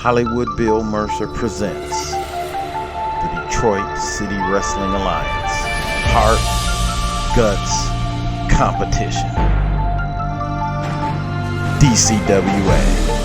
Hollywood Bill Mercer presents the Detroit City Wrestling Alliance. Heart, guts, competition. DCWA.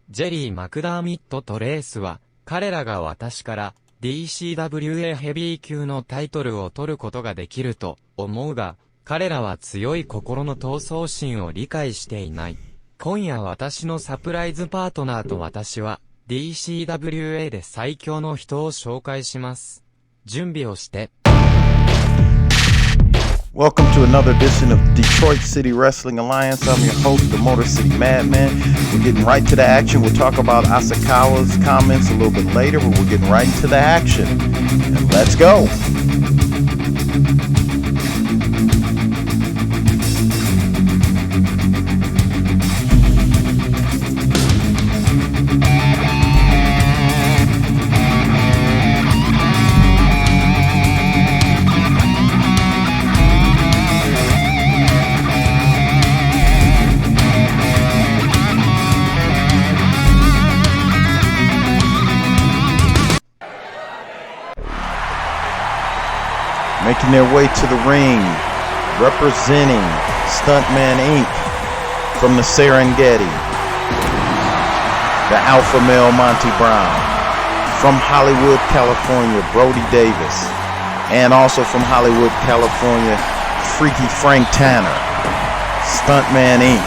ジェリー・マクダーミットとレースは、彼らが私から DCWA ヘビー級のタイトルを取ることができると思うが、彼らは強い心の闘争心を理解していない。今夜私のサプライズパートナーと私は DCWA で最強の人を紹介します。準備をして。Welcome to another edition of Detroit City Wrestling Alliance. I'm your host, the Motor City Madman. We're getting right to the action. We'll talk about Asakawa's comments a little bit later, but we're getting right into the action. And let's go. Making their way to the ring, representing Stunt Man Inc. from the Serengeti, the Alpha Male Monty Brown, from Hollywood, California, Brody Davis, and also from Hollywood, California, Freaky Frank Tanner, Stunt Man Inc.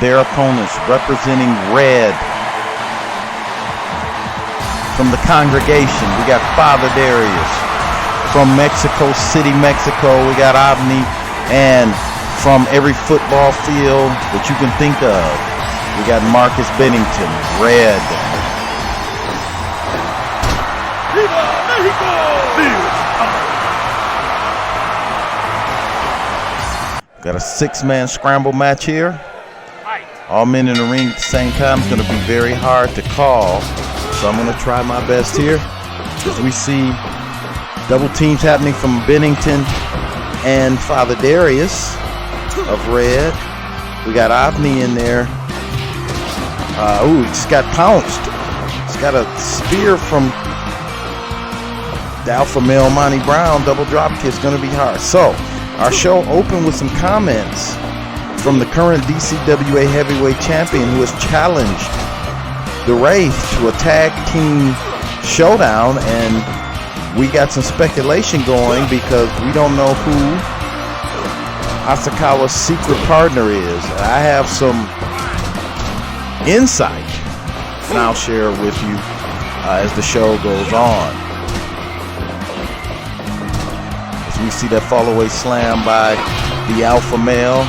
Their opponents representing R.E.D. from the congregation, we got Father Darius. From Mexico City, Mexico, we got Avni. And from every football field that you can think of, we got Marcus Bennington, R.E.D. Viva Mexico! Got a 6-man scramble match here. All men in the ring at the same time is going to be very hard to call. So I'm going to try my best here. As we see double teams happening from Bennington and Father Darius of R.E.D. We got Avni in there. He just got pounced. He's got a spear from the Alpha Male Monty Brown. Double drop kick is going to be hard. So our show opened with some comments from the current DCWA heavyweight champion who has challenged the Wraith to a tag team showdown, and we got some speculation going because we don't know who Asakawa's secret partner is. I have some insight and I'll share it with you as the show goes on. As we see that fall-away slam by the alpha male,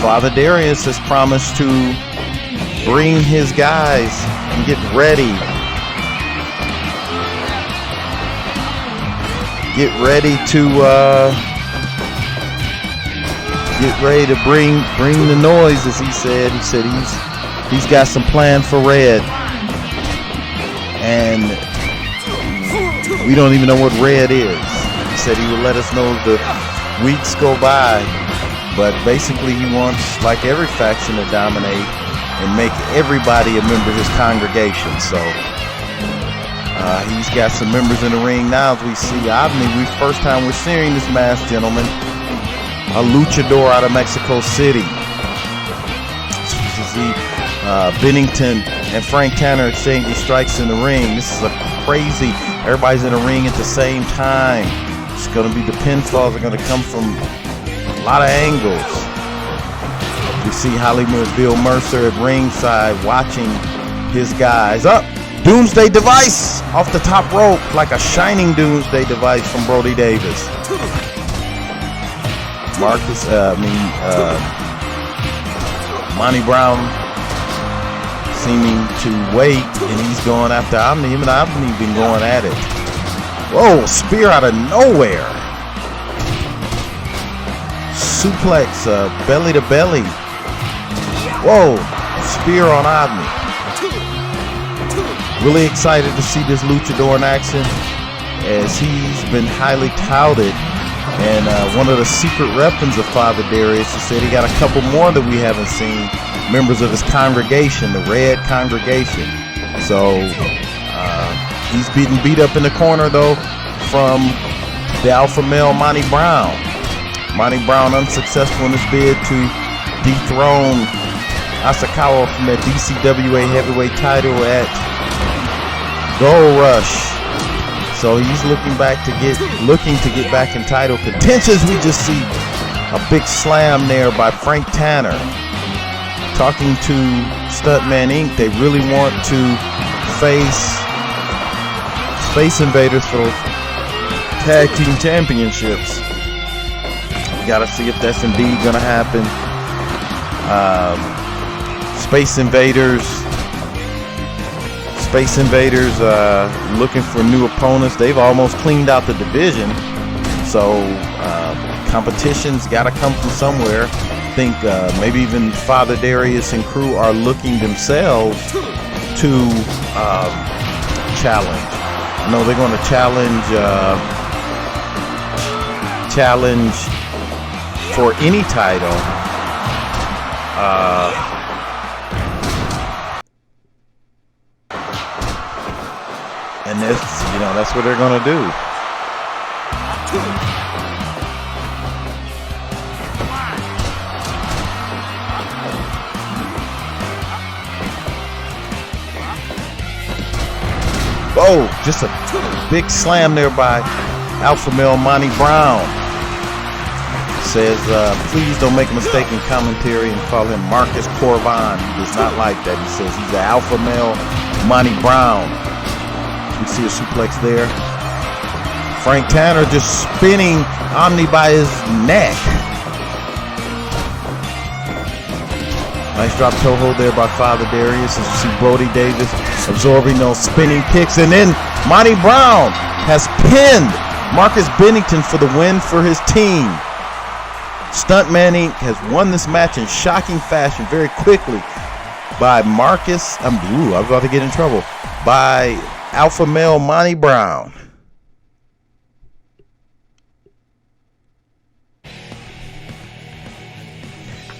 Father Darius has promised to bring his guys and get ready. Get ready to bring the noise, as he said. He said he's got some plan for R.E.D. And we don't even know what R.E.D is. He said he would let us know as the weeks go by. But basically he wants, like every faction, to dominate and make everybody a member of his congregation. So he's got some members in the ring now. As we see Avni, first time we're seeing this match, gentlemen. A luchador out of Mexico City. You see Bennington and Frank Tanner exchanging strikes in the ring. This is a crazy. Everybody's in the ring at the same time. It's going to be the pinfalls are going to come from a lot of angles. We see Hollywood Bill Mercer at ringside watching his guys. Up, Doomsday Device off the top rope, like a shining Doomsday Device from Brody Davis. Monty Brown seeming to wait, and he's going after Omni. Him and Omni been going at it. Whoa, spear out of nowhere. Suplex, belly to belly. Whoa, spear on Omni. Really excited to see this luchador in action, as he's been highly touted. And one of the secret weapons of Father Darius, he said he got a couple more that we haven't seen, members of his congregation, the R.E.D congregation. So he's being beat up in the corner, though, from the alpha male Monty Brown. Monty Brown unsuccessful in his bid to dethrone Asakawa from that DCWA heavyweight title at Gold Rush. So he's looking to get back in title contention. We just see a big slam there by Frank Tanner. Talking to Stunt Man Inc., they really want to face Space Invaders for those tag team championships. We gotta see if that's indeed gonna happen. Space Invaders looking for new opponents. They've almost cleaned out the division, so competition's got to come from somewhere. I think maybe even Father Darius and crew are looking themselves to challenge. I know they're going to challenge for any title. And that's what they're gonna do. Whoa, just a big slam there by alpha male Monty Brown. Says, please don't make a mistake in commentary and call him Marcus Corvan. He does not like that. He says he's the alpha male Monty Brown. You see a suplex there. Frank Tanner just spinning Omni by his neck. Nice drop toe hold there by Father Darius. As you see Brody Davis absorbing those spinning kicks. And then Monty Brown has pinned Marcus Bennington for the win for his team. Stunt Man Inc. has won this match in shocking fashion very quickly by Marcus. I was about to get in trouble. By alpha male Monty Brown.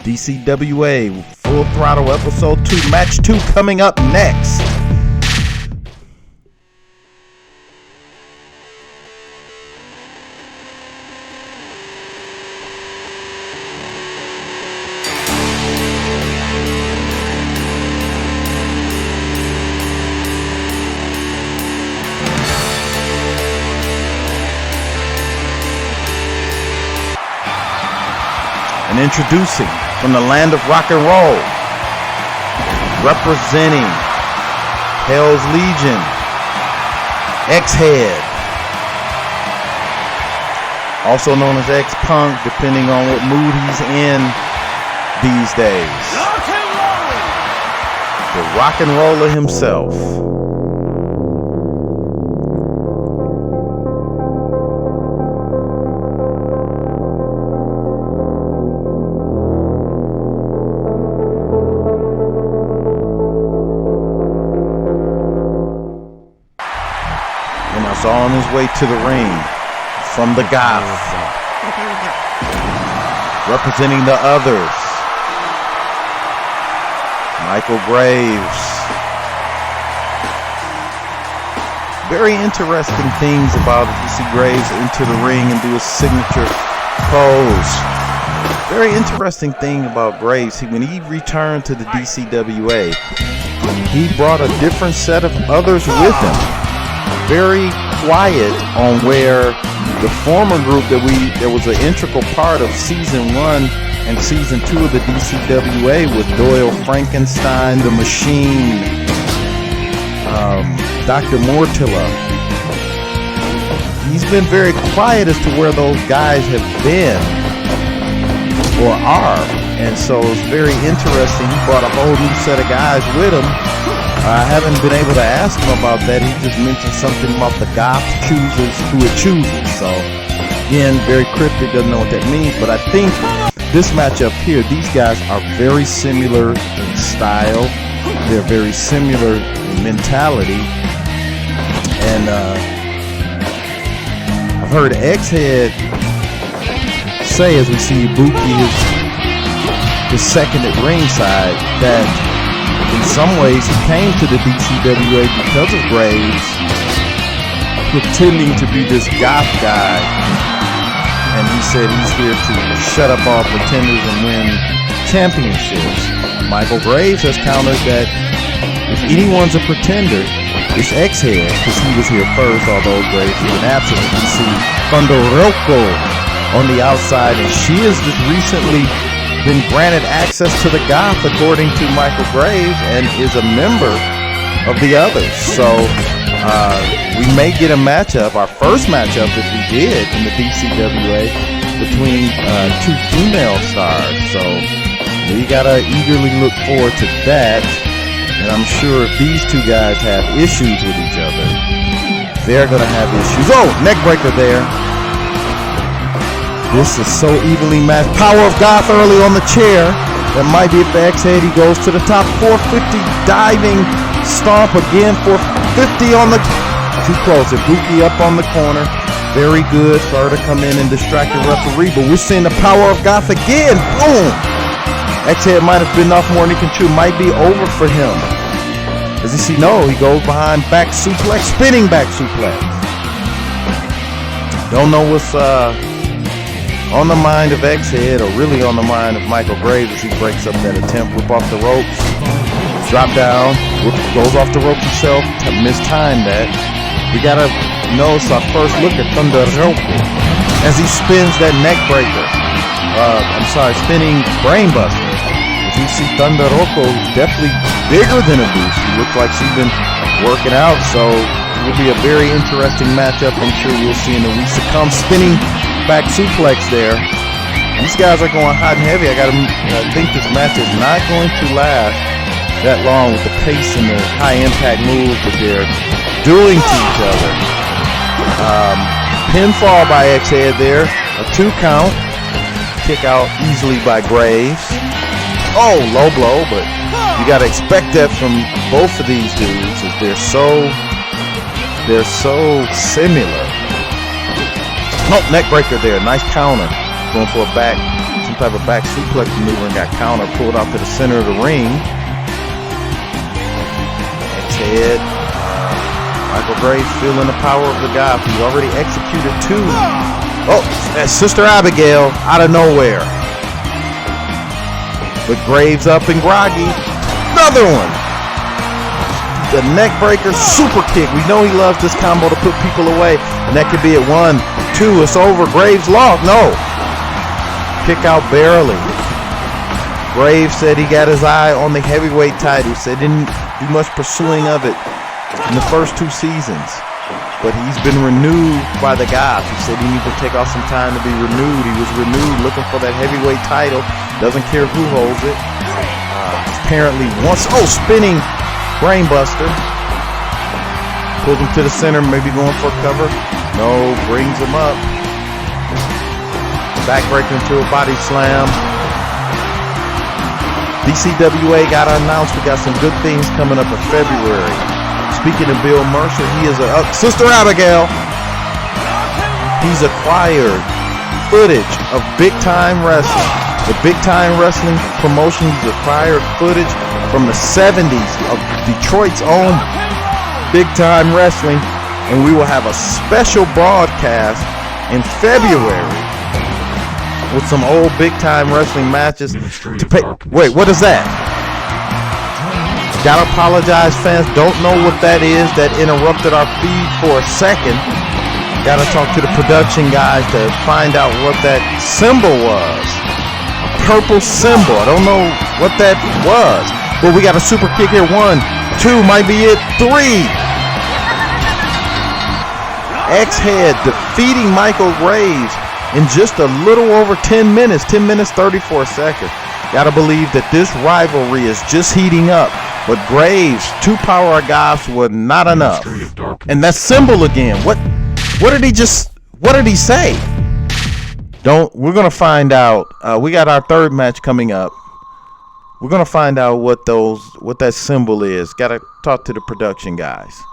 DCWA Full Throttle Episode 2, Match 2 coming up next. And introducing from the land of rock and roll, representing Hell's Legion, X-Head, also known as X-Punk, depending on what mood he's in these days. The rock and roller himself. On his way to the ring from the Goth, representing the others, Michael Graves. Very interesting things about it. You see Graves into the ring and do his signature pose. Very interesting thing about Graves, when he returned to the DCWA, he brought a different set of others with him. Very quiet on where the former group that was an integral part of season 1 and season 2 of the DCWA with Doyle Frankenstein, The Machine, Dr. Mortilla. He's been very quiet as to where those guys have been or are, and so it's very interesting. He brought a whole new set of guys with him. I haven't been able to ask him about that. He just mentioned something about the Goth chooses who it chooses. So, again, very cryptic, doesn't know what that means. But I think this matchup here, these guys are very similar in style. They're very similar in mentality. And I've heard X-Head say, as we see Ibuki is second at ringside, that in some ways he came to the DCWA because of Graves pretending to be this goth guy, and he said he's here to shut up all pretenders and win championships. Michael Graves has countered that if anyone's a pretender, it's X-Head, because he was here first, although Graves has been absent. We see Thunder Roko on the outside, and she has just recently been granted access to the Goth, according to Michael Graves, and is a member of the others. So we may get a matchup, our first matchup if we did in the DCWA, between two female stars. So we gotta eagerly look forward to that. And I'm sure if these two guys have issues with each other, they're gonna have issues. Oh, neck breaker there. This is so evenly matched. Power of Goth early on the chair. That might be at the X-Head. He goes to the top. 450 diving stomp again. 450 on the... Too close. Ibuki up on the corner. Very good for her to come in and distract the referee. But we're seeing the power of Goth again. Boom! X-Head might have been off more than he can chew. Might be over for him. Does he see? No, he goes behind back suplex. Spinning back suplex. Don't know what's... on the mind of X-Head, or really on the mind of Michael Graves, as he breaks up that attempt. Whip off the ropes, drop down, goes off the ropes himself, to mistime that. We gotta notice our first look at Thunder Roko as he spins that neck breaker. Spinning brainbuster. As we see Thunder Roko definitely bigger than Ibuki. Looks like she's been working out, so it will be a very interesting matchup. I'm sure we'll see in the weeks to come. Spinning back suplex there. These guys are going hot and heavy. I think this match is not going to last that long with the pace and the high impact moves that they're doing to each other. Pinfall by X-Head there. A 2 count. Kick out easily by Graves. Oh, low blow, but you got to expect that from both of these dudes, as they're so similar. Nope, neck breaker there. Nice counter. Going for a back, some type of back suplex maneuver, and got counter pulled out to the center of the ring. X-Head. Michael Graves feeling the power of the Goth. He's already executed 2. Oh, that's Sister Abigail out of nowhere. But Graves up and groggy. Another one. The neck breaker super kick. We know he loves this combo to put people away. And that could be at 1, 2. It's over. Graves lost. No. Kick out barely. Graves said he got his eye on the heavyweight title. Said didn't do much pursuing of it in the first 2 seasons. But he's been renewed by the guys. He said he needs to take off some time to be renewed. He was renewed looking for that heavyweight title. Doesn't care who holds it. Apparently once, spinning brainbuster. Pulls him to the center, maybe going for a cover. No, brings him up. Backbreaker into a body slam. DCWA got announced. We got some good things coming up in February. Speaking of Bill Mercer, he is Sister Abigail. He's acquired footage of Big Time Wrestling. The Big Time Wrestling promotion, he's acquired footage from the 70s of Detroit's own Big Time Wrestling. And we will have a special broadcast in February with some old Big Time Wrestling matches. Wait, what is that? Gotta apologize, fans. Don't know what that is. That interrupted our feed for a second. Gotta talk to the production guys to find out what that symbol was. A purple symbol. I don't know what that was. But we got a super kick here. 1, 2, might be it. 3. X-Head defeating Michael Graves in just a little over 10 minutes. 10 minutes, 34 seconds. Gotta believe that this rivalry is just heating up. But Graves' 2 power guys were not enough. And that symbol again. What did he say? We're gonna find out. We got our 3rd match coming up. We're gonna find out what that symbol is. Gotta talk to the production guys.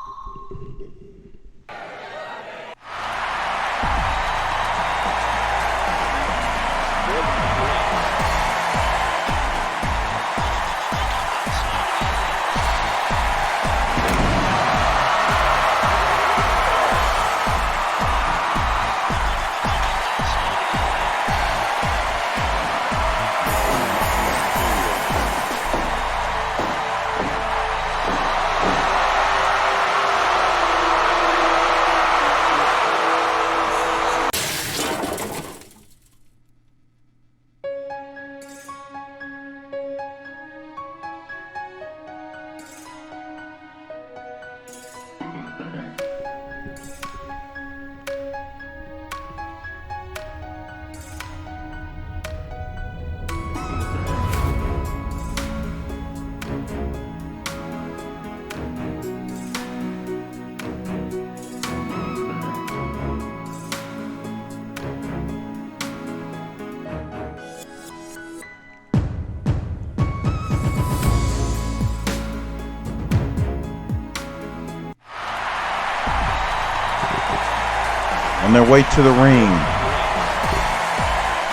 On their way to the ring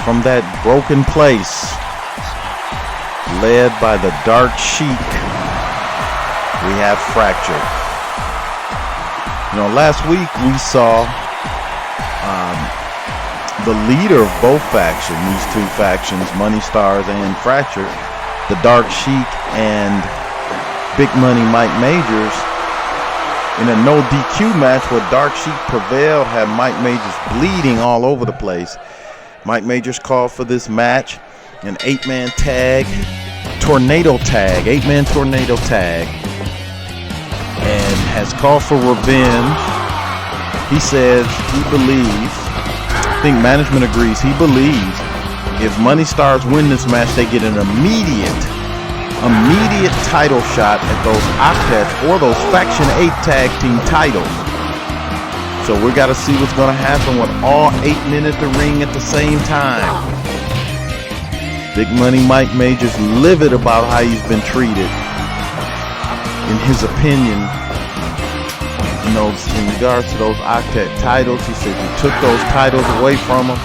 from that broken place, led by the Dark Sheik, we have Fractured. Last week we saw the leader of both factions, these 2 factions, Money Stars and Fractured, the Dark Sheik and Big Money Mike Majors, in a no DQ match where Dark Sheik prevailed, had Mike Majors bleeding all over the place. Mike Majors called for this match, an 8-man tag, tornado tag, 8-man tornado tag, and has called for revenge. He says he believes, I think management agrees, he believes if Money Stars win this match, they get an immediate title shot at those octets or those Faction 8 tag team titles. So we got to see what's going to happen with all 8 men at the ring at the same time. Big Money Mike Majors livid about how he's been treated. In his opinion, in regards to those octet titles, he said you took those titles away from him.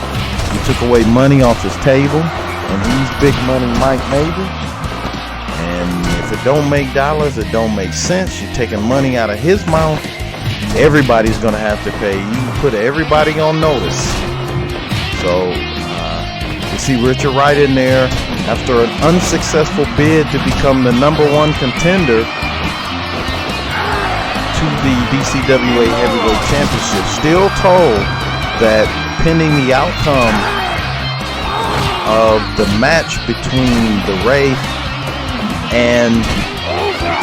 You took away money off his table, and he's Big Money Mike Majors. And if it don't make dollars, it don't make sense. You're taking money out of his mouth. Everybody's gonna have to pay. You put everybody on notice. So you see Richard Wright in there after an unsuccessful bid to become the #1 contender to the DCWA Heavyweight Championship. Still told that pending the outcome of the match between the Wraith and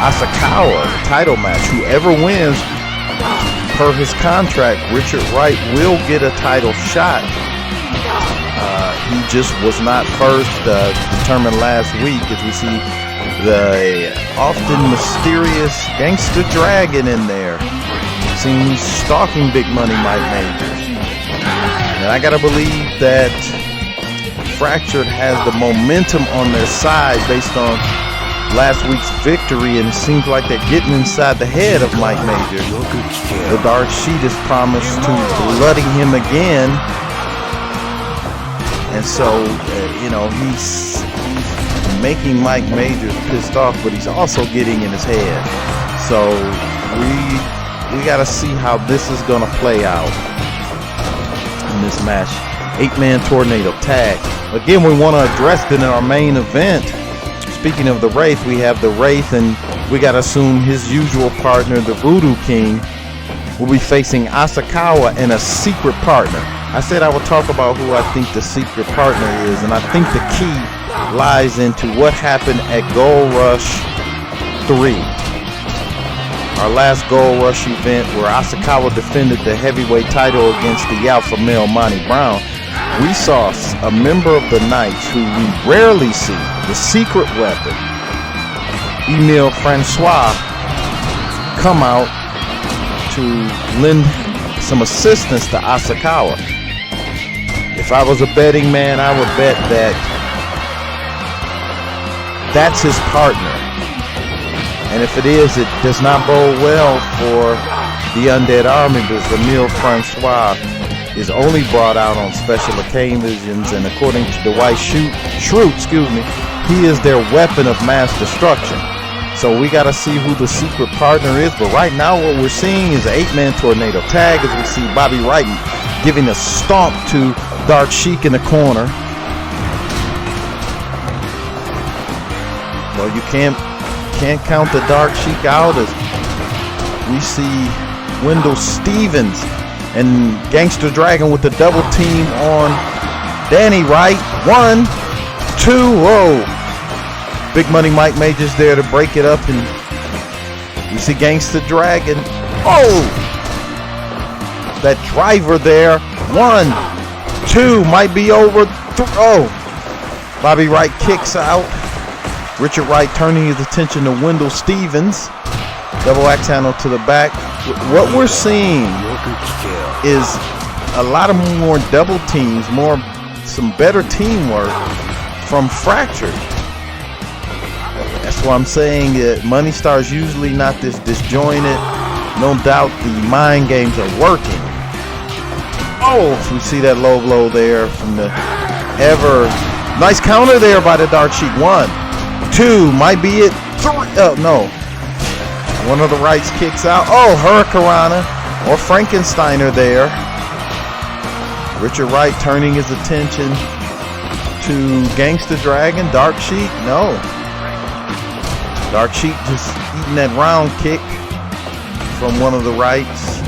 Asakawa title match. Whoever wins, per his contract, Richard Wright will get a title shot. He just was not first, determined last week, as we see the often mysterious Gangster Dragon in there. Seems stalking Big Money Mike Majors. And I gotta believe that Fractured has the momentum on their side based on last week's victory, and it seems like they're getting inside the head of Mike Majors. The Dark Sheet is promised to bloody him again. And so, he's making Mike Majors pissed off, but he's also getting in his head. So we got to see how this is going to play out in this match. 8-man tornado tag. Again, we want to address it in our main event. Speaking of the Wraith, we have the Wraith, and we got to assume his usual partner, the Voodoo King, will be facing Asakawa and a secret partner. I said I would talk about who I think the secret partner is, and I think the key lies into what happened at Gold Rush 3. Our last Gold Rush event, where Asakawa defended the heavyweight title against the alpha male Monty Brown. We saw a member of the Knights who we rarely see, the secret weapon, Emile Francois, come out to lend some assistance to Asakawa. If I was a betting man, I would bet that that's his partner. And if it is, it does not bode well for the Undead Army, because Emile Francois is only brought out on special occasions, and according to Dwight Schrute, he is their weapon of mass destruction. So we got to see who the secret partner is. But right now what we're seeing is an 8-man tornado tag, as we see Bobby Wright giving a stomp to Dark Sheik in the corner. Well, you can't count the Dark Sheik out, as we see Wendell Stevens and Gangster Dragon with the double team on Danny Wright. 1, 2, whoa. Big Money Mike Majors there to break it up, and we see Gangster Dragon. Oh! That driver there. 1, 2, might be over. Oh! Bobby Wright kicks out. Richard Wright turning his attention to Wendell Stevens. Double axe handle to the back. What we're seeing is a lot of more double teams, some better teamwork from Fractured. That's why I'm saying that Money Star's usually not this disjointed. No doubt the mind games are working. Oh, we see that low blow there from the nice counter there by the Dark Sheik. 1, 2, might be it. 3, oh no. One of the Wrights kicks out. Oh, Hurricanrana or Frankensteiner there. Richard Wright turning his attention to Gangster Dragon. Dark Sheik, no. Dark Sheik just eating that round kick from one of the Wrights.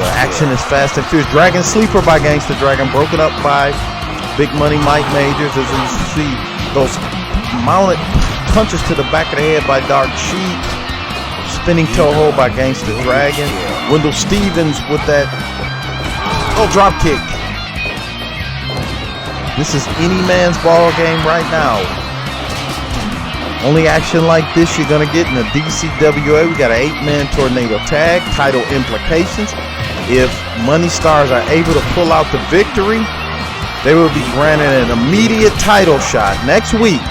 The action is fast and fierce. Dragon Sleeper by Gangster Dragon, broken up by Big Money Mike Majors, as we see those mounted punches to the back of the head by Dark Sheik. Spinning toe hold by Gangster Dragon. Wendell Stevens with that drop kick. This is any man's ball game right now. Only action like this you're going to get in the DCWA. We got an 8-man tornado tag, title implications. If Money Stars are able to pull out the victory, they will be granted an immediate title shot next week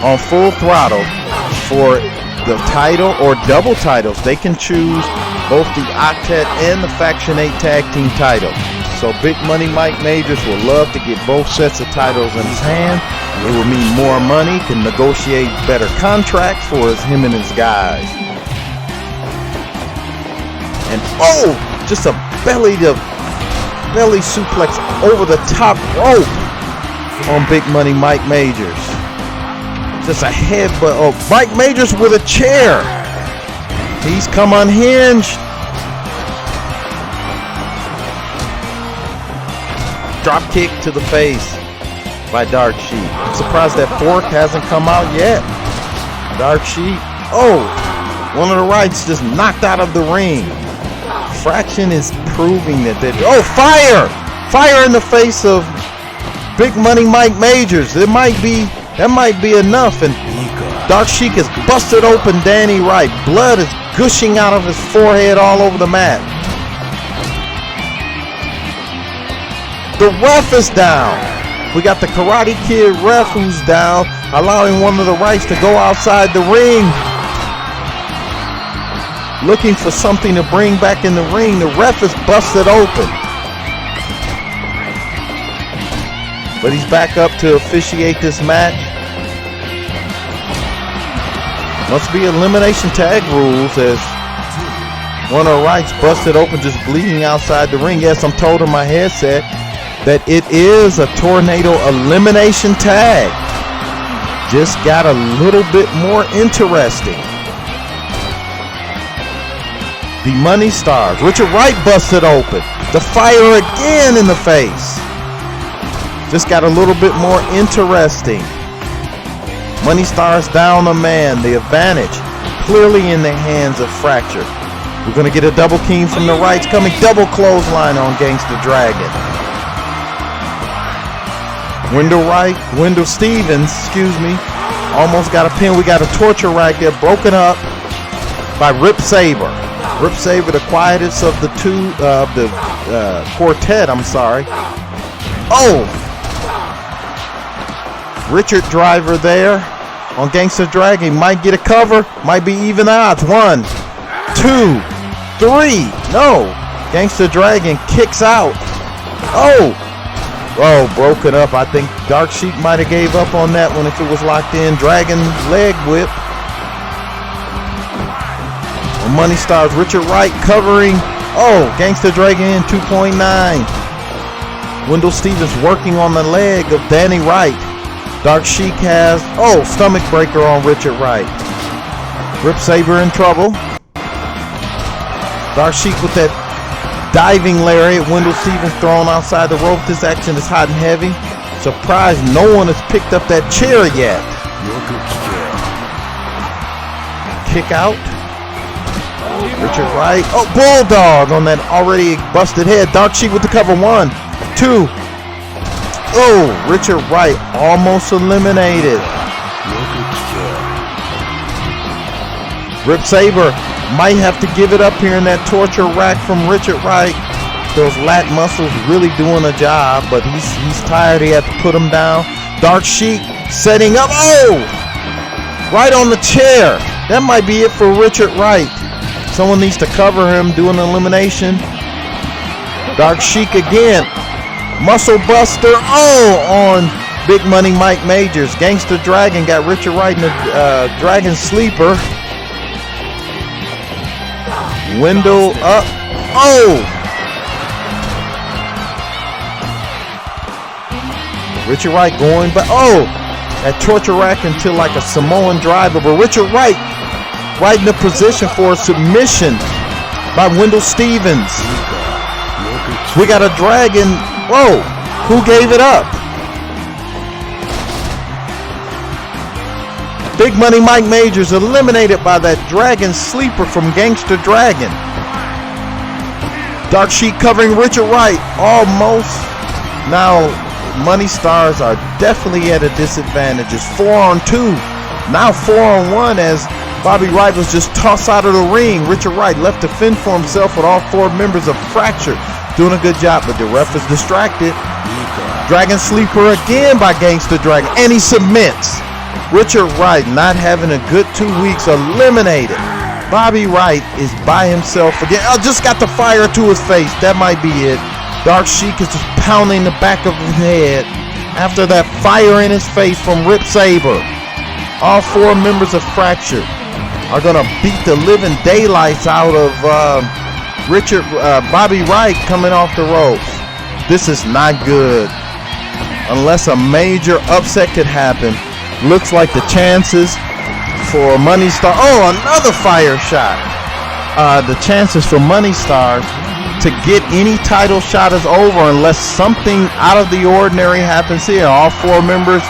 on Full Throttle for the title or double titles. They can choose both the Octet and the Faction 8 tag team title. So Big Money Mike Majors will love to get both sets of titles in his hand. It will mean more money, can negotiate better contracts for him and his guys. And just a belly suplex over the top rope on Big Money Mike Majors. Just a headbutt. Oh, Mike Majors with a chair. He's come unhinged. drop kick to the face by Dark Sheik. I'm surprised that fork hasn't come out yet. Dark Sheik. Oh, one of the Wraiths just knocked out of the ring. Fraction is proving that they. Oh, fire! Fire in the face of Big Money Mike Majors. That might be enough. And Dark Sheik has busted open Danny Wright. Blood is gushing out of his forehead all over the mat. The ref is down. We got the Karate Kid ref who's down, allowing one of the Wrights to go outside the ring. Looking for something to bring back in the ring. The ref is busted open. But he's back up to officiate this match. Must be elimination tag rules as one of the Wrights busted open, just bleeding outside the ring. Yes, I'm told on my headset that it is a tornado elimination tag. Just got a little bit more interesting. The Money Stars. Richard Wright busted open. The fire again in the face. Just got a little bit more interesting. Money Stars down a man. The advantage clearly in the hands of Fracture. We're going to get a double king from the Wrights coming. Double clothesline on Gangsta Dragon. Wendell Stevens, almost got a pin. We got a torture rack there, broken up by Rip Saber. Rip Saber, the quietest of the quartet, I'm sorry. Oh! Richard Driver there on Gangsta Dragon. Might get a cover, might be even odds. 1, 2, 3. No! Gangsta Dragon kicks out. Oh! Oh, broken up. I think Dark Sheik might have gave up on that one if it was locked in. Dragon leg whip. Money Stars, Richard Wright covering. Oh, Gangsta Dragon 2.9. Wendell Stevens working on the leg of Danny Wright. Dark Sheik has, stomach breaker on Richard Wright. Rip Saber in trouble. Dark Sheik with that diving lariat. Wendell Stevens thrown outside the rope. This action is hot and heavy. Surprised no one has picked up that chair yet. Kick out. Richard Wright. Oh, Bulldog on that already busted head. Dark Sheik with the cover. 1, 2. Oh, Richard Wright almost eliminated. Rip Saber might have to give it up here in that torture rack from Richard Wright. Those lat muscles really doing a job, but he's tired. He had to put him down. Dark Sheik setting up. Oh! Right on the chair. That might be it for Richard Wright. Someone needs to cover him, do an elimination. Dark Sheik again. Muscle Buster. Oh, on Big Money Mike Majors. Gangsta Dragon got Richard Wright in the Dragon Sleeper. Wendell up. Oh! Richard Wright going, but that torture rack into like a Samoan driver. But Richard Wright right in the position for a submission by Wendell Stevens. We got a dragon. Whoa, who gave it up? Big Money Mike Majors eliminated by that Dragon Sleeper from Gangsta Dragon. Dark Sheik covering Richard Wright. Almost. Now, Money Stars are definitely at a disadvantage. It's 4-on-2. Now 4-on-1 as Bobby Wright was just tossed out of the ring. Richard Wright left to fend for himself with all 4 members of Fracture. Doing a good job, but the ref is distracted. Dragon Sleeper again by Gangsta Dragon. And he submits. Richard Wright not having a good 2 weeks, eliminated. Bobby Wright is by himself again. Just got the fire to his face. That might be it. Dark Sheik is just pounding the back of his head after that fire in his face from Rip Saber. All 4 members of Fracture are going to beat the living daylights out of Bobby Wright coming off the ropes. This is not good. Unless a major upset could happen. Looks like the chances for Money Star. Oh, another fire shot. The chances for Money Stars to get any title shot is over unless something out of the ordinary happens here. All 4 members,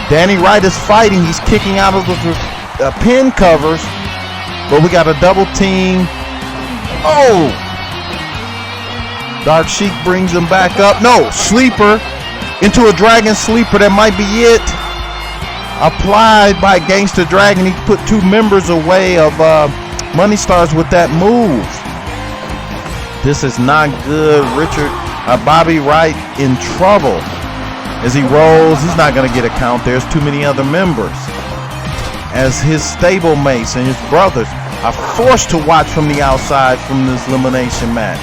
Danny Wright is fighting. He's kicking out of the pin covers, but we got a double team. Oh! Dark Sheik brings him back up. No, sleeper into a dragon sleeper. That might be it. Applied by Gangster Dragon. He put 2 members away of Money Stars with that move. This is not good. Bobby Wright in trouble as he rolls. He's not going to get a count. There's too many other members, as his stablemates and his brothers are forced to watch from the outside from this elimination match.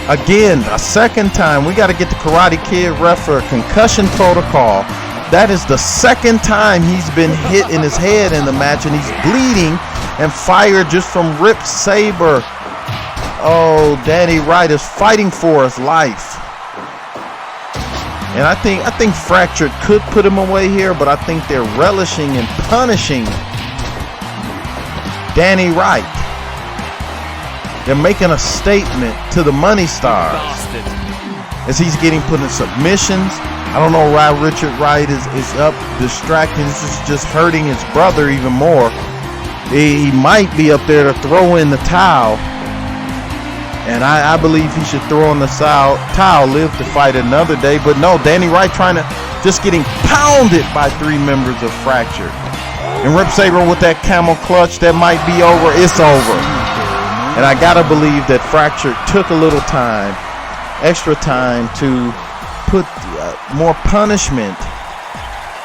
Again, a second time. We got to get the Karate Kid ref for a concussion protocol. That is the second time he's been hit in his head in the match, and he's bleeding and fired just from ripped saber. Oh, Danny Wright is fighting for his life. And I think Fractured could put him away here, but I think they're relishing and punishing Danny Wright. They're making a statement to the Money Stars as he's getting put in submissions. I don't know why Richard Wright is up distracting. This is just hurting his brother even more. He might be up there to throw in the towel. And I believe he should throw in the towel, live to fight another day. But no, Danny Wright trying to just getting pounded by 3 members of Fractured. And Rip Saber with that camel clutch, that might be over. It's over. And I gotta believe that Fractured took a little time, extra time, to put more punishment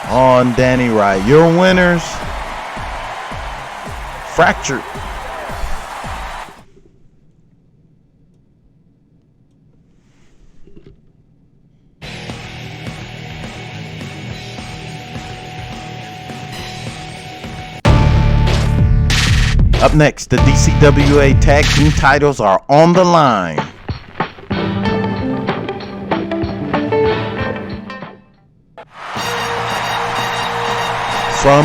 on Danny Wright. Your winners, Fractured. Up next, the DCWA Tag Team titles are on the line. From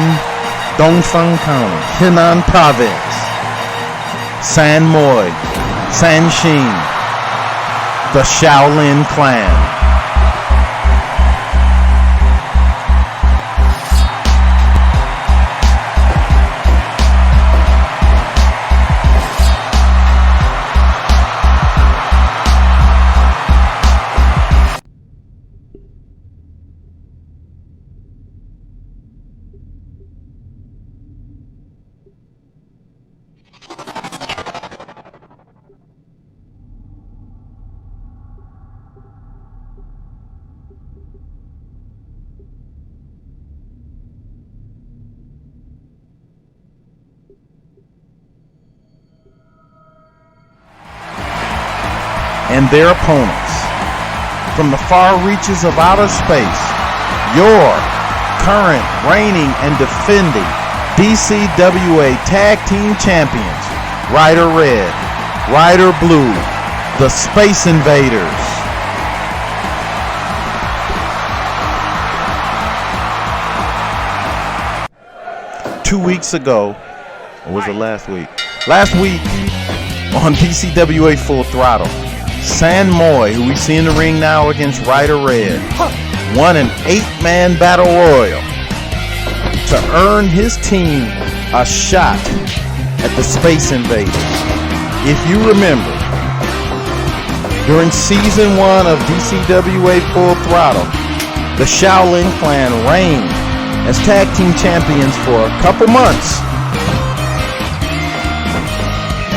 Dongfang County, Henan Province, San Moi, Sanshin, the Shaolin Clan. And their opponents from the far reaches of outer space, your current reigning and defending DCWA Tag Team Champions, Rider Red, Rider Blue, the Space Invaders. Two weeks ago, or was it last week? Last week on DCWA Full Throttle, San Moi, who we see in the ring now against Rider Red, won an 8-man battle royal to earn his team a shot at the Space Invaders. If you remember, during Season 1 of DCWA Full Throttle, the Shaolin Clan reigned as tag team champions for a couple months.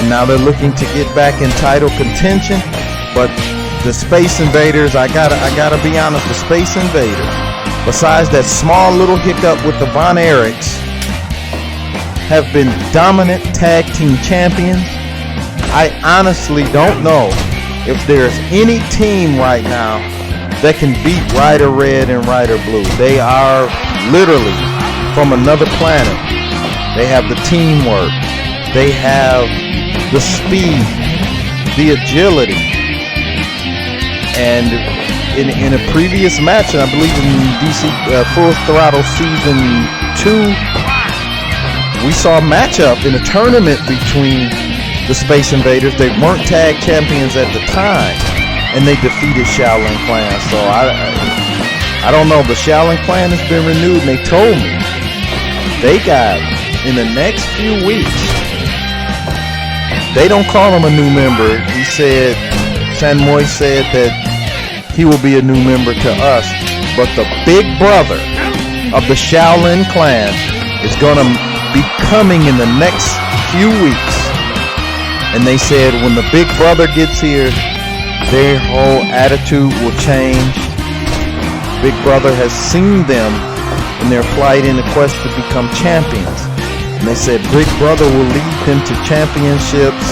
And now they're looking to get back in title contention. But the Space Invaders, I gotta be honest, the Space Invaders, besides that small little hiccup with the Von Erichs, have been dominant tag team champions. I honestly don't know if there's any team right now that can beat Rider Red and Rider Blue. They are literally from another planet. They have the teamwork. They have the speed, the agility. And in a previous match, and I believe in DC Full Throttle Season 2, we saw a matchup in a tournament between the Space Invaders. They weren't tag champions at the time, and they defeated Shaolin Clan. So I don't know. The Shaolin Clan has been renewed, and they told me they got, in the next few weeks, they don't call him a new member. He said, Sanmoy said that he will be a new member to us, but the big brother of the Shaolin Clan is going to be coming in the next few weeks. And they said when the big brother gets here, their whole attitude will change. Big brother has seen them in their flight in the quest to become champions. And they said Big Brother will lead them to championships,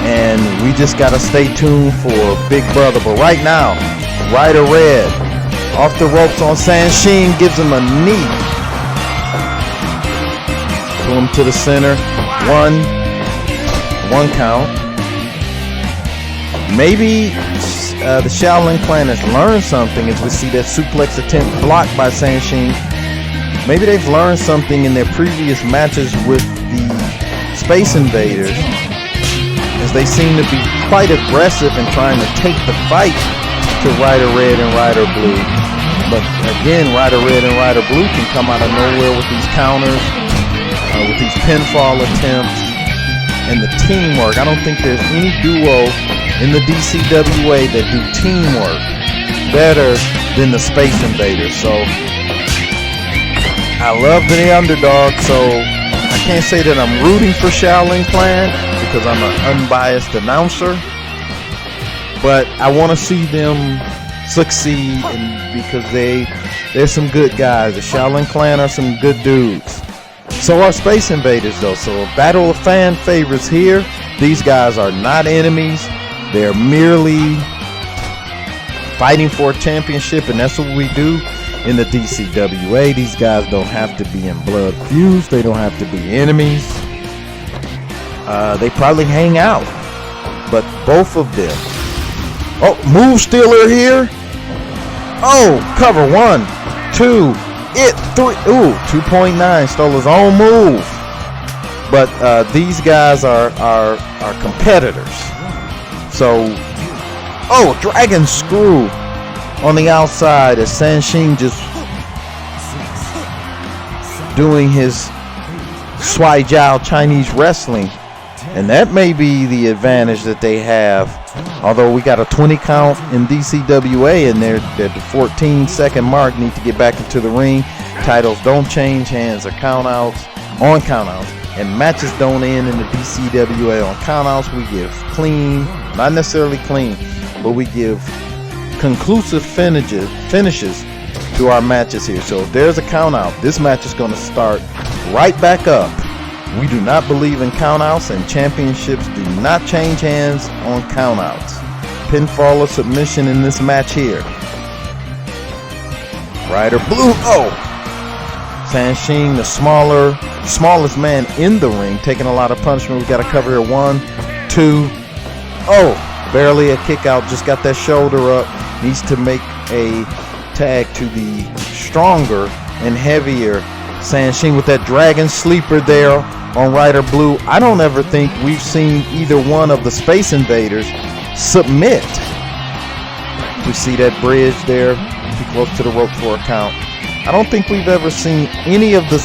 and we just got to stay tuned for Big Brother. But right now, R.E.D. off the ropes on Sanshin, gives him a knee. Pull him to the center. One count. Maybe the Shaolin Clan has learned something as we see that suplex attempt blocked by Sanshin. Maybe they've learned something in their previous matches with the Space Invaders, as they seem to be quite aggressive in trying to take the fight to Rider Red and Rider Blue. But again, Rider Red and Rider Blue can come out of nowhere with these counters, with these pinfall attempts, and the teamwork. I don't think there's any duo in the DCWA that do teamwork better than the Space Invaders. So I love the underdog, so I can't say that I'm rooting for Shaolin Clan because I'm an unbiased announcer, but I want to see them succeed, and because they're some good guys. The Shaolin Clan are some good dudes. So are Space Invaders, though. So a battle of fan favorites here. These guys are not enemies. They're merely fighting for a championship, and that's what we do in the DCWA. These guys don't have to be in blood feuds. They don't have to be enemies. They probably hang out, but both of them. Oh, move stealer here. Oh, cover 1, 2, 3. Ooh, 2.9 stole his own move. But these guys are competitors. So, oh, dragon screw on the outside as Sanshin just doing his Swai Jiao Chinese wrestling. And that may be the advantage that they have. Although we got a 20 count in DCWA, and they're at the 14-second mark, need to get back into the ring. Titles don't change hands or countouts on countouts, and matches don't end in the DCWA on countouts. We give clean, not necessarily clean, but we give conclusive finishes to our matches here. So if there's a countout, this match is going to start right back up. We do not believe in countouts, and championships do not change hands on countouts. Pinfall or submission in this match here. Rider Blue. Oh! Sanshin, the smallest man in the ring, taking a lot of punishment. We got to cover here. 1, 2. Oh! Barely a kick out. Just got that shoulder up. Needs to make a tag to the stronger and heavier Sanshin with that dragon sleeper there on Rider Blue. I don't ever think we've seen either one of the Space Invaders submit. We see that bridge there, too close to the rope for a count. I don't think we've ever seen any of the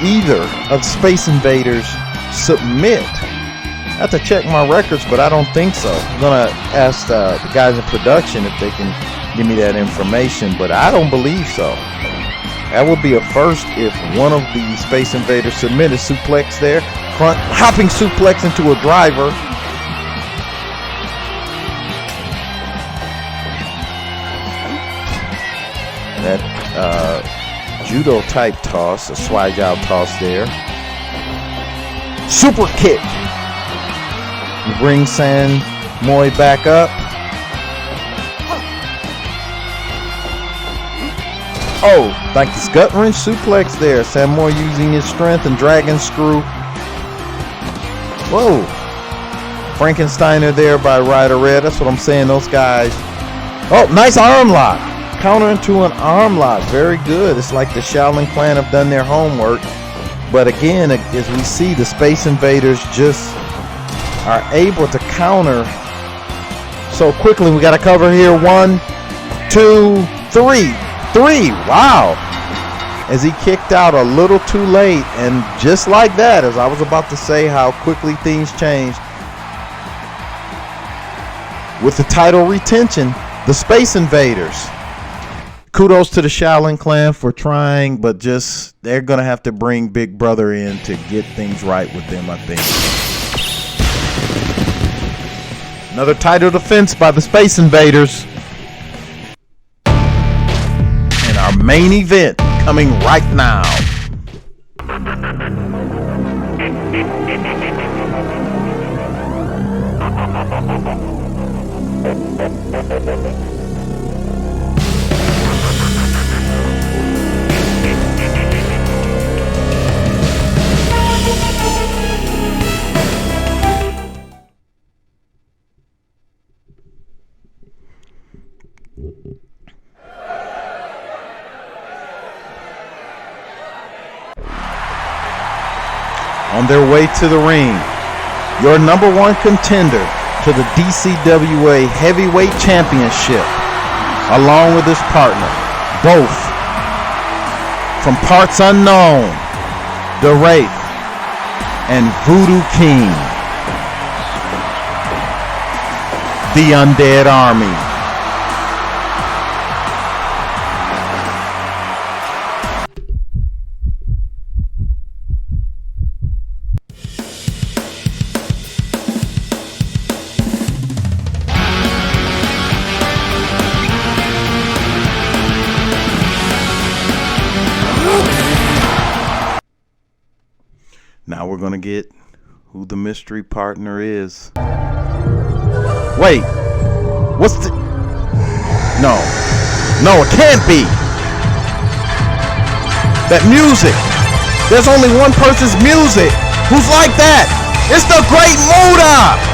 either of Space Invaders submit. I have to check my records, but I don't think so. I'm gonna ask the guys in production if they can give me that information, but I don't believe so. That would be a first if one of the Space Invaders submitted. Suplex there. Front hopping suplex into a driver. That judo type toss, a swag out toss there. Super kick. Bring Sanmoy back up. Oh, like this gut wrench suplex there. Sanmoy using his strength and dragon screw. Whoa. Frankensteiner there by Rider Red. That's what I'm saying. Those guys. Oh, nice arm lock. Counter into an arm lock. Very good. It's like the Shaolin Clan have done their homework. But again, as we see, the Space Invaders just are able to counter so quickly. We got to cover here. 1, 2, 3. 3. Wow. As he kicked out a little too late. And just like that, as I was about to say how quickly things changed, with the title retention, the Space Invaders. Kudos to the Shaolin clan for trying, but just they're going to have to bring Big Brother in to get things right with them, I think. Another title defense by the Space Invaders. And our main event coming right now. On their way to the ring, your #1 contender to the DCWA Heavyweight Championship, along with his partner, both from parts unknown, the Wraith and Voodoo King, the Undead Army. Now we're going to get who the mystery partner is. Wait, what's the... No, it can't be. That music. There's only one person's music who's like that. It's the Great Muta.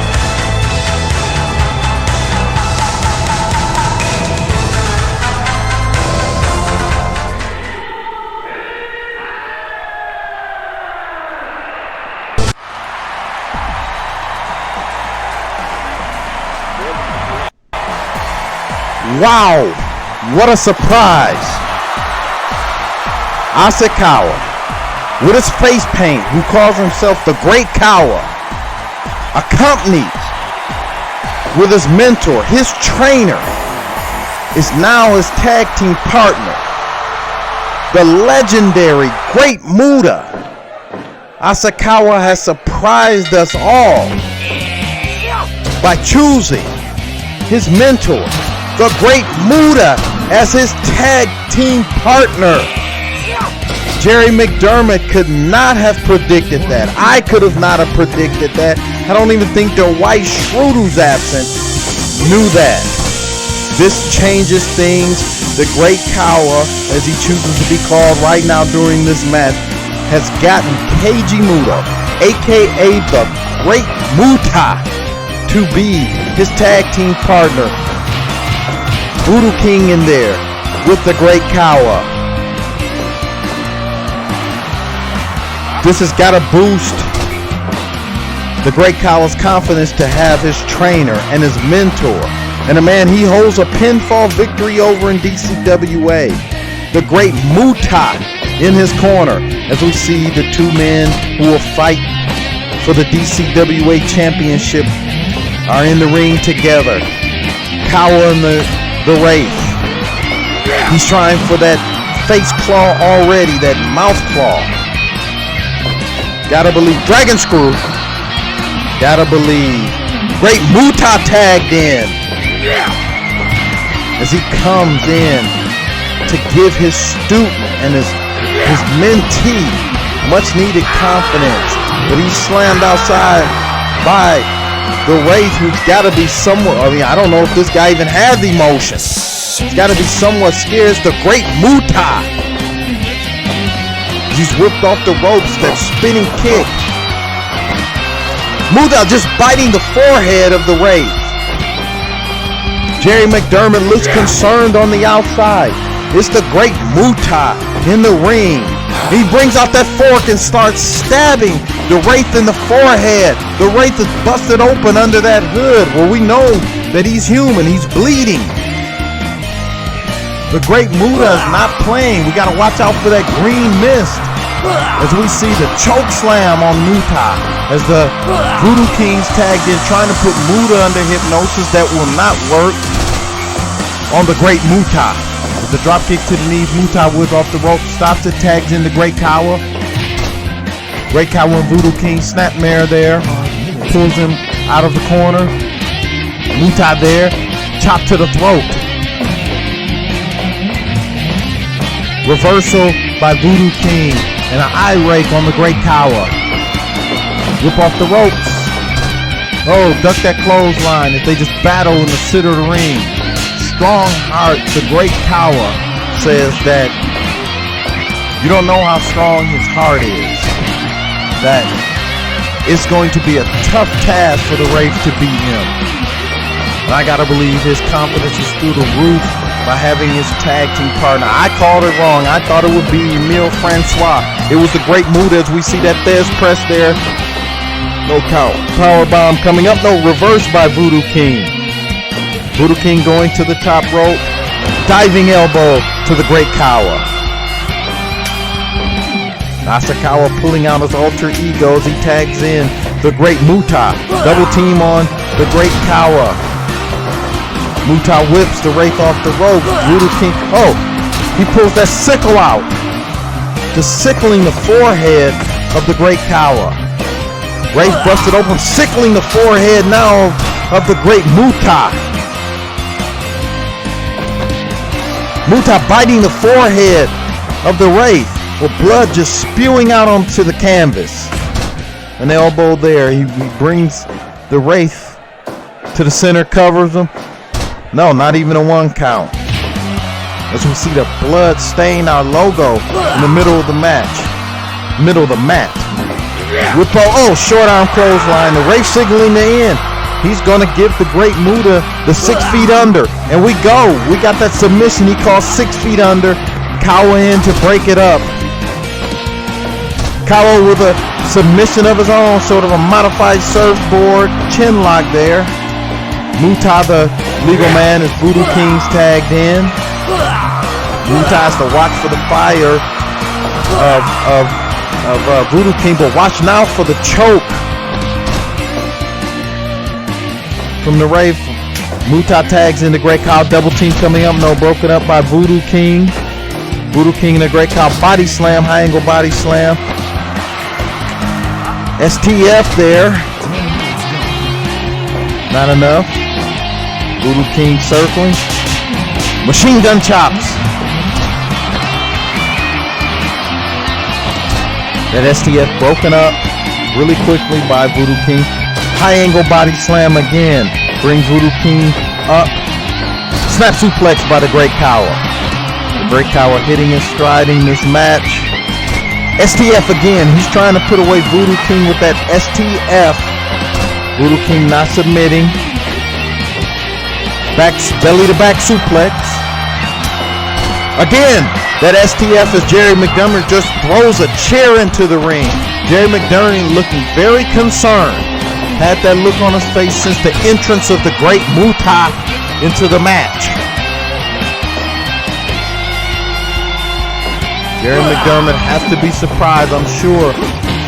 Wow, what a surprise. Asakawa, with his face paint, who calls himself the Great Kawa, accompanied with his mentor, his trainer, is now his tag team partner, the legendary Great Muta. Asakawa has surprised us all by choosing his mentor, the Great Muta, as his tag team partner. Jerry McDermott could not have predicted that. I could have not have predicted that. I don't even think the White Schroeder, who's absent, knew that. This changes things. The Great Kawa, as he chooses to be called right now during this match, has gotten Keiichiro, aka the Great Muta, to be his tag team partner. Voodoo King in there with the Great Kawa. This has got to boost the Great Kawa's confidence to have his trainer and his mentor, and a man he holds a pinfall victory over in DCWA, the Great Muta, in his corner, as we see the two men who will fight for the DCWA Championship are in the ring together. Kawa and the Wraith. He's trying for that face claw already, that mouth claw. Gotta believe. Dragon Screw. Gotta believe. Great Muta tagged in. As he comes in to give his student and his mentee much needed confidence. But he's slammed outside by the Wraith, who's got to be somewhat, I mean, I don't know if this guy even has emotion. He's got to be somewhat scared. It's the Great Muta. He's whipped off the ropes, that spinning kick. Muta just biting the forehead of the Wraith. Jerry McDermott looks concerned on the outside. It's the Great Muta in the ring. He brings out that fork and starts stabbing the Wraith in the forehead. The Wraith is busted open under that hood where we know that he's human. He's bleeding. The Great Muta is not playing. We got to watch out for that green mist as we see the choke slam on Muta as the Voodoo Kings tagged in trying to put Muta under hypnosis. That will not work on the Great Muta. With the drop kick to the knees, Muta whips off the rope, stops it, tags in the Great Keiichiro. Great Keiichiro and Voodoo King snapmare there, pulls him out of the corner. Muta there, chop to the throat. Reversal by Voodoo King and an eye rake on the Great Keiichiro. Whip off the ropes. Oh, duck that clothesline as they just battle in the center of the ring. Strong heart, the Great Keiichiro says that you don't know how strong his heart is. That it's going to be a tough task for the Wraith to beat him. And I gotta believe his confidence is through the roof by having his tag team partner. I called it wrong. I thought it would be Emile Francois. It was the Great Muta as we see that Thez press there. No count. Powerbomb coming up. No, reverse by Voodoo King. Voodoo King going to the top rope. Diving elbow to the Great Keiichiro. Asakawa pulling out his alter ego as he tags in the Great Muta. Double team on the Great Keiichiro. Muta whips the Wraith off the rope. Voodoo King, oh, he pulls that sickle out. Just sickling the forehead of the Great Keiichiro. Wraith busted open, sickling the forehead now of the Great Muta. Muta biting the forehead of the Wraith with blood just spewing out onto the canvas. An elbow there. He brings the Wraith to the center, covers him. No, not even a 1 count. As we see the blood stain our logo in the middle of the match. Middle of the mat. Oh, short arm clothesline. The Wraith signaling the end. He's going to give the Great Muta the 6 feet under. And we go. We got that submission he calls 6 feet under. Keiichiro in to break it up. Keiichiro with a submission of his own, sort of a modified surfboard. Chin lock there. Muta, the legal man, as Voodoo King's tagged in. Muta has to watch for the fire of Voodoo King, but watch now for the choke from the Wraith. Muta tags in the Great Keiichiro. Double team coming up. No, broken up by Voodoo King. Voodoo King and the Great Keiichiro. Body slam, high angle body slam. STF there. Not enough. Voodoo King circling. Machine gun chops. That STF broken up really quickly by Voodoo King. High angle body slam again. Brings Voodoo King up. Snap suplex by the Great Keiichiro. The Great Keiichiro hitting and striding this match. STF again. He's trying to put away Voodoo King with that STF. Voodoo King not submitting. Belly to back suplex. Again, that STF as Jerry McDermott just throws a chair into the ring. Jerry McDermott looking very concerned. Had that look on his face since the entrance of the Great Muta into the match. Jerry McDermott has to be surprised, I'm sure,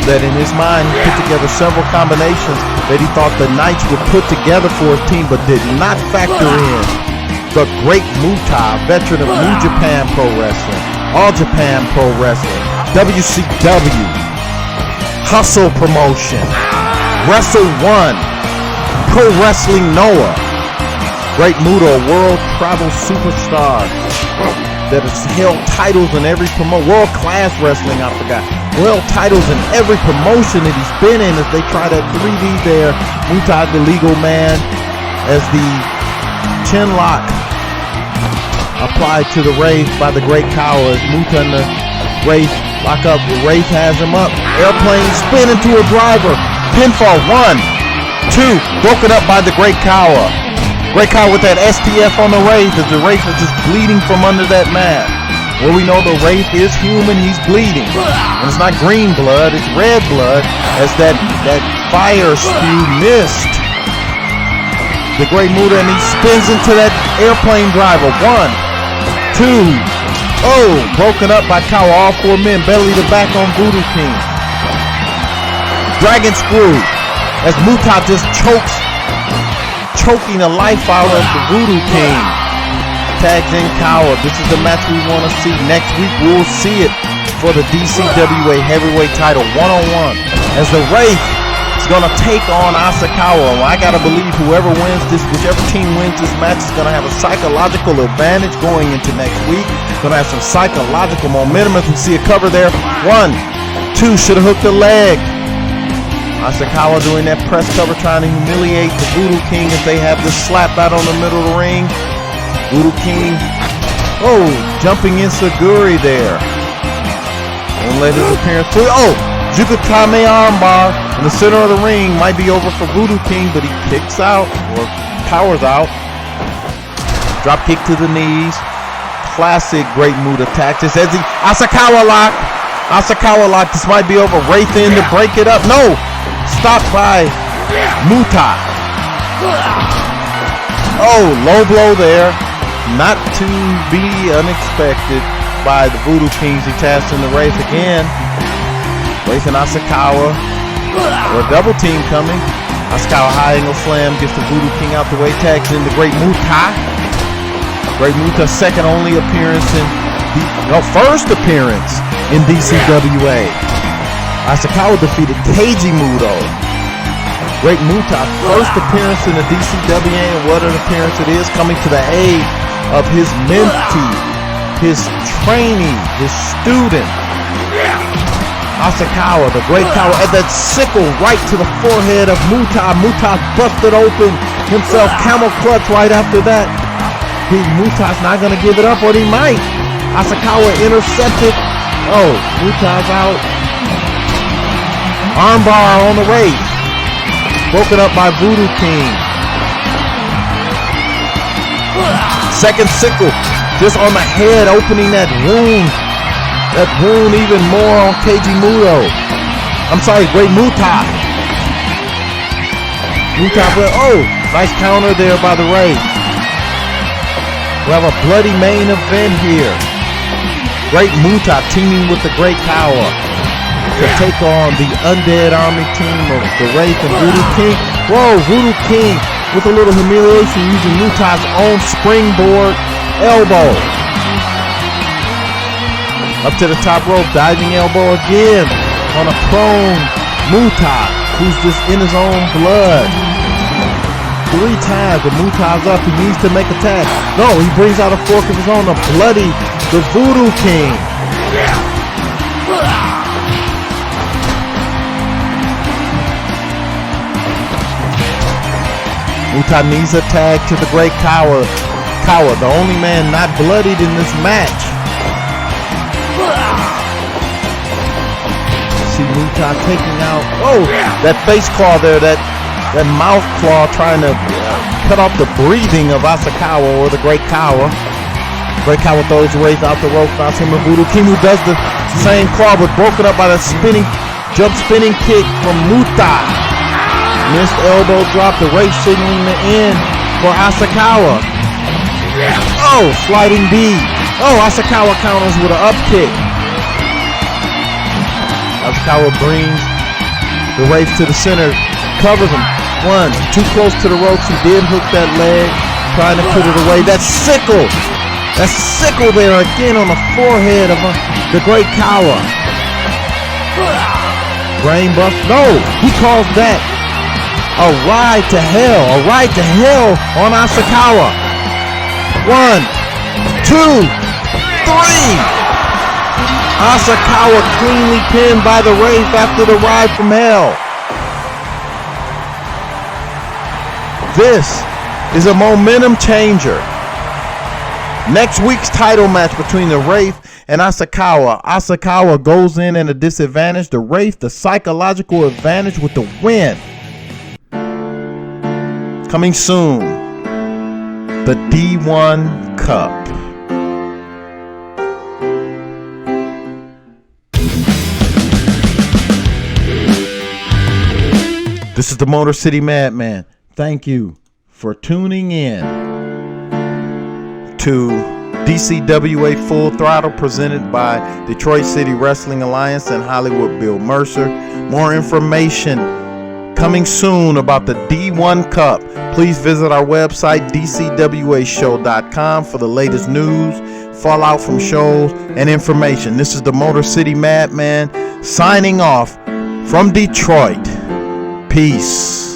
that in his mind he put together several combinations that he thought the Knights would put together for his team, but did not factor in the Great Muta, veteran of New Japan Pro Wrestling, All Japan Pro Wrestling, WCW, Hustle Promotion, Wrestle One, Pro Wrestling Noah. Great Muta, a world travel superstar that has held titles in every world class wrestling, I forgot. World titles in every promotion that he's been in as they try that 3D there. Muta, the legal man, as the chin lock applied to the Wraith by the Great Keiichiro as Muta and the Wraith lock up. The Wraith has him up. Airplane spin into a driver. Pinfall 1, 2, broken up by the Great Keiichiro. Great Keiichiro with that STF on the Wraith as the Wraith is just bleeding from under that mat. Well, we know the Wraith is human, he's bleeding. And it's not green blood, it's red blood, as that fire spew missed the Great Muta, and he spins into that airplane driver. 1, 2, oh, broken up by Kawa. All 4 men belly to back on Voodoo King. Dragon Screw, as Muta just choking the life out of the Voodoo King. Tags in Kawa. This is the match we want to see. Next week we'll see it for the DCWA heavyweight title, 1-on-1, as the Wraith is going to take on Asakawa. Well, I got to believe whoever wins this, whichever team wins this match, is going to have a psychological advantage going into next week. Going to have some psychological momentum. As we see a cover there. 1, 2, should have hooked the leg. Asakawa doing that press cover, trying to humiliate the Voodoo King as they have this slap out on the middle of the ring. Voodoo King, oh, jumping in Saguri there. Won't let his appearance through. Oh, Jukatame armbar in the center of the ring. Might be over for Voodoo King, but he kicks out, or powers out. Drop kick to the knees. Classic Great Muta tactics. As he, Asakawa lock. Asakawa lock. This might be over. Wraith in to break it up. No! Stopped by Muta. Oh, low blow there. Not to be unexpected by the Voodoo Kings. He taps in the Wraith again. Wraith and Asakawa. Or a double team coming. Asakawa high angle slam gets the Voodoo King out the way. Tags in the Great Muta. Great Muta's second only appearance in first appearance in DCWA. Asakawa defeated Keiichiro. Great Muta, first appearance in the DCWA, and what an appearance it is, coming to the aid of his mentee, his trainee, his student, Asakawa, the Great Kawa, and that sickle right to the forehead of Muta. Muta busted open himself, camel clutch right after that. Muta's not going to give it up, or he might. Asakawa intercepted. Oh, Muta's out. Armbar on the Wraith. Broken up by Voodoo King. Second sickle, just on the head, opening that wound. That wound even more on Keiichiro. I'm sorry, Great Muta. Muta, oh, nice counter there by the Wraith. We have a bloody main event here. Great Muta teaming with the Great Kawa to take on the Undead Army team of the Wraith and Voodoo King. Whoa, Voodoo King with a little humiliation using Muta's own springboard elbow. Up to the top rope, diving elbow again on a prone Muta, who's just in his own blood. 3 times, but Muta's up, he needs to make a tag. No, he brings out a fork of his own to bloody the Voodoo King. Muta needs a tag to the Great Kawa. Kawa, the only man not bloodied in this match. See Muta taking out, oh, that face claw there, that mouth claw trying to cut off the breathing of Asakawa or the Great Kawa. Great Kawa throws the Wraith out the rope, finds him a Voodoo King who does the same claw, but broken up by that jump spinning kick from Muta. Missed elbow drop, the Wraith signaling the end for Asakawa. Oh, sliding D. Oh, Asakawa counters with an up kick. Asakawa brings the Wraith to the center, covers him. 1, too close to the ropes. He did hook that leg, trying to put it away. That sickle there again on the forehead of the Great Kawa. Brain buff. No, he calls that a ride to hell on Asakawa. 1, 2, 3. Asakawa cleanly pinned by the Wraith after the ride from hell. This is a momentum changer. Next week's title match between the Wraith and Asakawa. Asakawa goes in at a disadvantage. The Wraith, the psychological advantage with the win. Coming soon, the D1 Cup. This is the Motor City Madman. Thank you for tuning in to DCWA Full Throttle, presented by Detroit City Wrestling Alliance and Hollywood Bill Mercer. More information coming soon about the D1 Cup. Please visit our website, DCWAshow.com, for the latest news, fallout from shows, and information. This is the Motor City Madman signing off from Detroit. Peace.